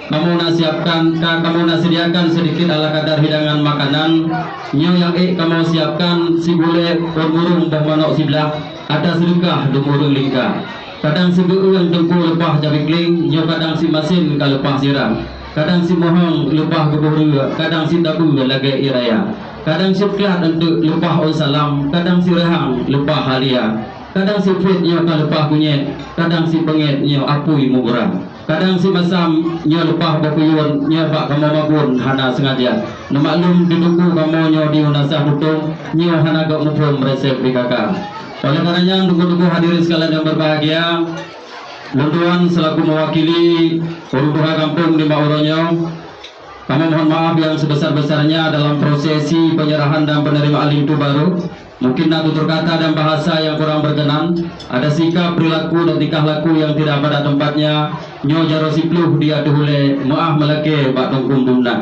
kamu nak sediakan sedikit ala kadar hidangan makanan. Nyo yang kamu siapkan si bule pemurung dah manok sebelah ada sedekah dumurung lingka. Kadang si beung tengku lepah jabikling, nyo kadang si masin ka lepah siram. Kadang si mohong lepah kebuhru, kadang si tabu lagi iraya. Kadang si klat untuk lepah on salam, kadang si rehang lepah halia. Kadang si fit nyo ka lepah kunyet, kadang si penget nyo apui mugurang. Kadang si masam nyo lepah bakuyun, nyo bak kamu mabun hana sengaja. Nemaklum diduku kamu nyo diunasah hutung, nyo hana gak mupum resep di kakak. Oleh karenanya duku-duku hadirin sekalian yang berbahagia, Lunduan selaku mewakili Urduha Kampung di Mauronyo, kami mohon maaf yang sebesar-besarnya dalam prosesi penyerahan dan penerimaan limtu baru. Mungkin nak tutur kata dan bahasa yang kurang berkenan, ada sikap, perilaku dan tingkah laku yang tidak pada tempatnya. Nyo jaro sipluh dia duhule maaf melake bak tungkum dumna.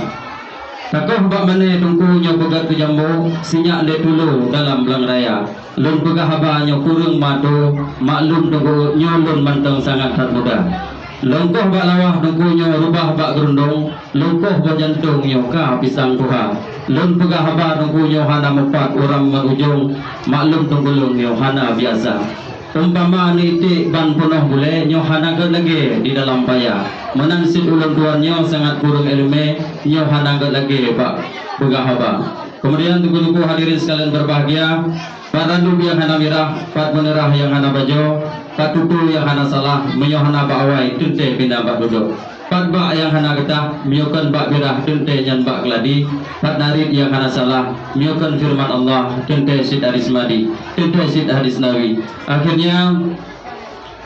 Takoh bak mane tungku nyo pegat tu jambu sinyak le dulu dalam belang raya. Lun pegah haba nyo kurung madu maklum tungku nyo lun manteng sangat hat muda. Longkoh bak lawah tungku nyo rubah bak gerundung, longkoh bak jantung nyo ka pisang tuha. Lun pegah haba tungku nyo hana mepat orang merujung, maklum tungku lun nyo hana biasa. Umpama nitik ban penuh bule nyo hana lagi di dalam paya. Menansit ulun tuan nyo sangat kurang ilmu, nyo hana lagi bak pegah haba. Kemudian tuku-tuku hadirin sekalian berbahagia, Pak Randu yang hana mirah, Pak menerah yang hana bajo, Pak tutu yang hana salah, menyo hana bak awai, tunte bina bak duduk. Pak bak yang hana getah, menyokan bak birah, tunte nyan bak keladi. Pak narid yang hana salah, menyokan firman Allah, tunte sid hadis madi, tunte sid hadis nawi. Akhirnya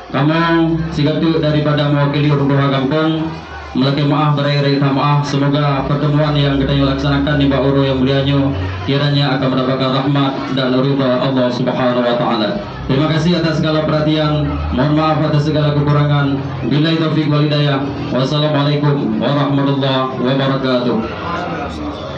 kamu sigatu daripada mewakili Urduha Kampung, melaki maaf berai-rai maaf. Semoga pertemuan yang kita laksanakan di Bauro yang mulianya kiranya akan mendapatkan rahmat dan ridha Allah Subhanahu wa taala. Terima kasih atas segala perhatian. Mohon maaf atas segala kekurangan. Billahi taufiq wal hidayah. Wassalamualaikum warahmatullahi wabarakatuh.